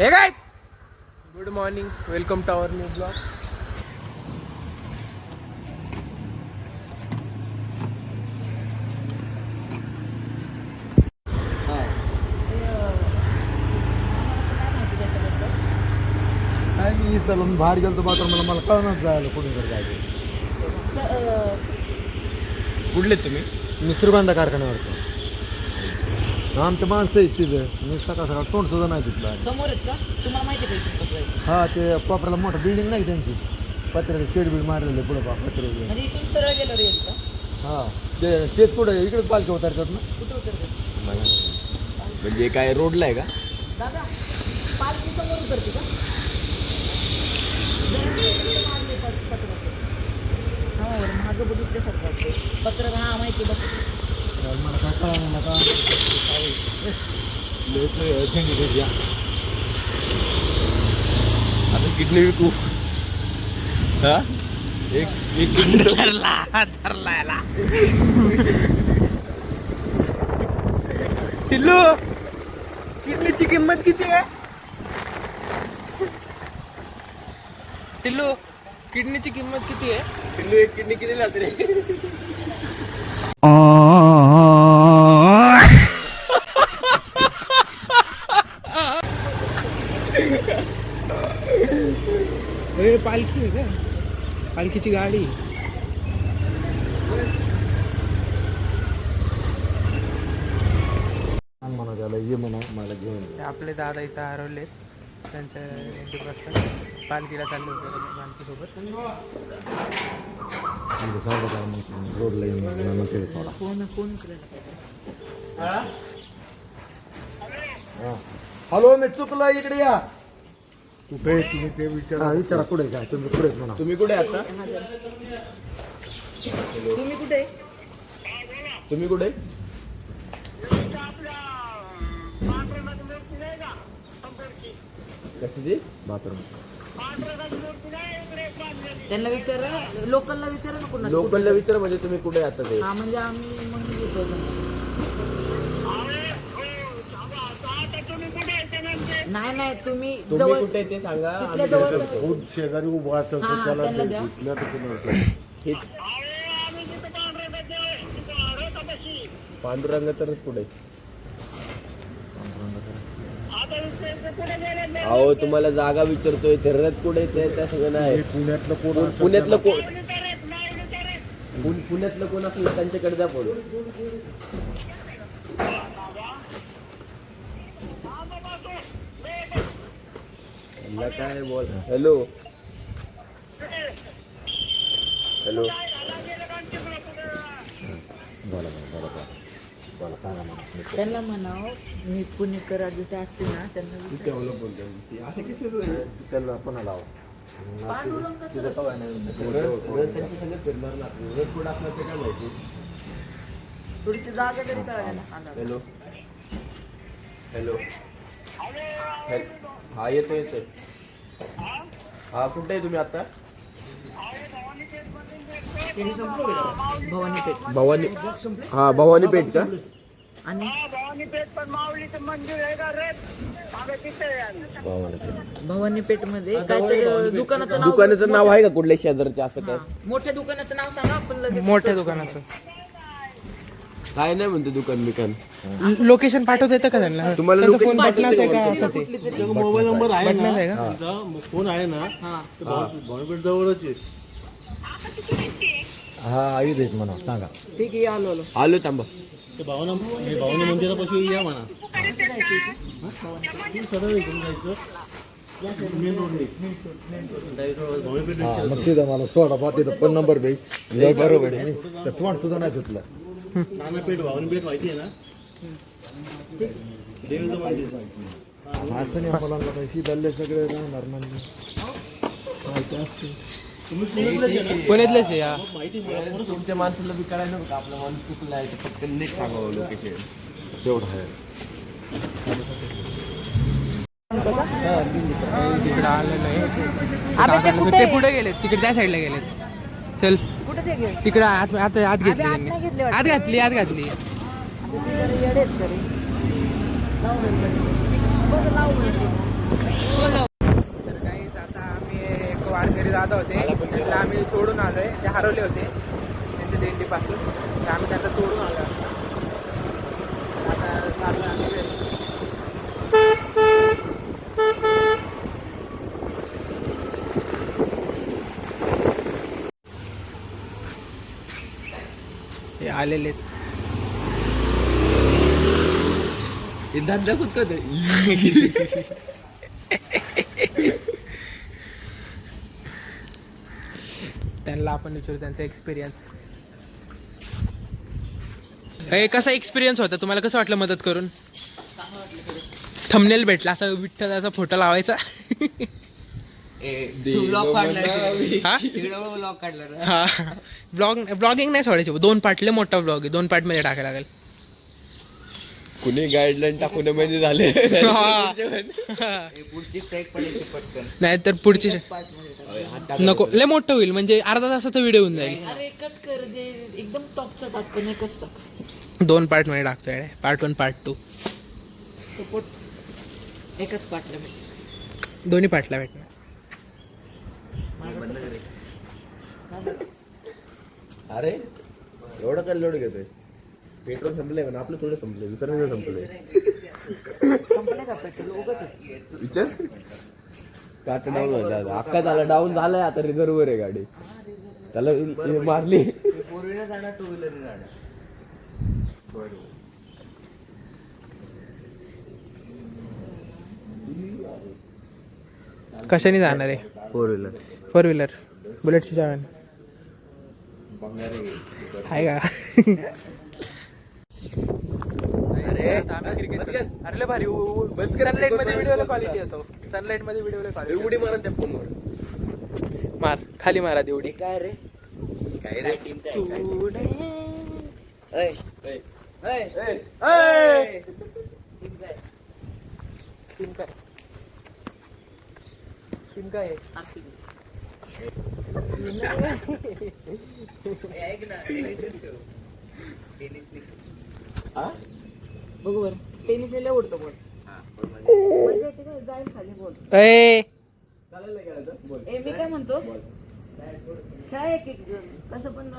हे guys, good morning, welcome to our new blog. काय मी सलून बाहेर गेलो बाथरूम मला कळणार जायला कुठे जायचं. कुठले तुम्ही? मी श्रीगंधा कारखान्यावरचं. आमच्या माणसं आहेत तिथं. मी सकाळ सकाळ तोंड सुद्धा नाही तिथलं. समोर आहेत का? तुम्हाला माहिती आहे का कसं आहे? हा ते कोपऱ्याला मोठं बिल्डिंग नाही त्यांची, पत्र्याचं शेड बीड मारलेलं पुढं पत्र. म्हणजे इथून सरळ गेलं रे का? हा तेच कुठं इकडेच पालखी उतरतात ना. कुठं उतरते? म्हणजे काय रोडला आहे का? दादा पालखी समोर उतरते का? हा मागं बघितल्यासारखं वाटते पत्र. हा माहिती बघ. मला काय कळलं ना का झेंडी आता किडनी विकू. हा एक किडनी धरला याला. टिल्लू, किडनीची किंमत किती आहे? टिल्लू, किडनीची किंमत किती आहे? टिल्लू, एक किडनी किती लागते रे? पालखी आहे का? पालखीची गाडी. म्हणा त्याला ये म्हणा मला घेऊन. आपले दादा इथं हरवले. त्यांच्या पालखीला चालले होते पालखीसोबत. रोडला येऊन सोडा. फोन केला. हॅलो, मी चुकलं, इकडे या. कुठे तुम्ही ते विचारा कुठे काय तुम्ही कुठेच म्हणा. तुम्ही कुठे आता? तुम्ही कुठे? तुम्ही कुठे? कशाची? बाथरूम. त्यांना विचारा, लोकलला विचारा ना कोणाला. लोकलला विचारा. म्हणजे तुम्ही कुठे आता ते? हा म्हणजे आम्ही म्हणून येतो. नाही नाही तुम्ही जवळ कुठे ते सांगा. तिथल्या जवळ शेजारी उभा त्यांना द्या. पांडुरंग तर पुढे. अहो तुम्हाला जागा विचारतोय. रथ कुठे ते त्या सगळं नाही. पुण्यातलं कोण असलं त्यांच्याकडे जा पडू. काय बोल. Hello hello. त्यांना म्हणाव मी पुणेकर ते असते ना त्यांना असे कसे त्याला पुन्हा लावा. थोडीशी जागा तरी कळायला. Hello hello. हा येतोय. हा कुठे आहे तुम्ही आता? भवानी भवानी पेठ का? आणि भवानी पेठ मध्ये काहीतरी दुकानाचं नाव आहे का कुठल्या शेजारच्या? असं काय मोठ्या दुकानाचं नाव सांगा आपण लगेच. मोठ्या दुकानाचं काय नाही म्हणतो. दुकान लोकेशन पाठवता येतं का त्यांना? तुम्हाला फोन बटनाच आहे का? असंच आहे. मोबाईल नंबर आहे बटनाच आहे का? फोन आहे ना. भवानीपेठ जवळच आहे. हा आई देत म्हणा सांगा. ठीक आहे. आलो थांबा. भवानी मंदिरापाशी या म्हणा. सरळ इकडून जायचं. मेन रोड मग तिथं मला सोडा पा. तिथं पण नंबर भेट बरोबर आहे. तर तोंड सुद्धा नाही तुटलं. नानापेठ भवानीपेठ माहिती आहे ना. देवीचं मंदिर असं नाही. मुलांना पैसे दल्ले सगळे राहणार म्हणजे माहिती असते. पुण्यातलेच आहे या. तुमच्या माणसाला बी कळायला नव्हतं आपला माणूस चुकला आहे. फक्त नीट सांगावं लोकेशन. तेवढं आहे. तिकडे आलेलं आहे. ते पुढे गेलेत. तिकडे त्या साईडला गेलेत. चल कुठे ते गेले? तिकडे आत घेतली त्यांनी. आत घातली. बघ लाव दादा होते त्यांना आम्ही सोडून आलोय. ते हरवले होते त्यांच्या दिंडीपासून. तर आम्ही त्यांना सोडून आलो. आता चाललो आम्ही घरी. हे आलेले धंदा कुठं त्यांना आपण विचारू त्यांचा एक्सपिरियन्स. कसा एक्सपिरियन्स होता तुम्हाला? कसं वाटलं मदत करून? थंबनेल भेटला असा विठ्ठलाचा फोटो लावायचा. ब्लॉगिंग नाही सोडायची. 2 पार्ट लय मोठा ब्लॉग आहे. 2 पार्ट मध्ये टाकायला लागेल. कुणी गाईडलाईन टाकून म्हणजे झाले. नाही तर पुढची नको, लय मोठं होईल. म्हणजे अर्धा तासाचा व्हिडिओ होऊन जाईल. अरे कट कर, जे एकदम टॉपचा टाक, पण एकच टाक. 2 पार्ट मध्ये टाकतोय. पार्ट 1 पार्ट 2 सपोर्ट एकच पाटलं मी. दोन्ही पार्टला भेटणार. अरे एवढं काय लोड घेतोय? पेट्रोल संपलंय पण आपलं थोडं संपलंय. दुसरं संपलंय. संपलं का पेट्रोल? उगाच विचार काट डाऊन झाला. अक्का झाला, डाऊन झालाय. आता रिझर्वर आहे गाडी. त्याला मारली. 4 व्हीलर जाणार, 2 व्हीलर जाणार. कशाने जाणार आहे? 4 व्हीलर. 4 व्हीलर बुलेटची चाव्याने आहे का? अरे भारी. सनलाईट मध्ये व्हिडिओला क्वालिटी येतो. सनलाईट मध्ये व्हिडिओला क्वालिटी. उडी मारा त्या फोनवर. मार खाली मारा तेवढी. काय रे? काय रे? टीम काय? टीम काय बघू बरं, टेनिस लय उडतो बोल. जाईल खाली बोल. मी काय म्हणतो, काय कसं पण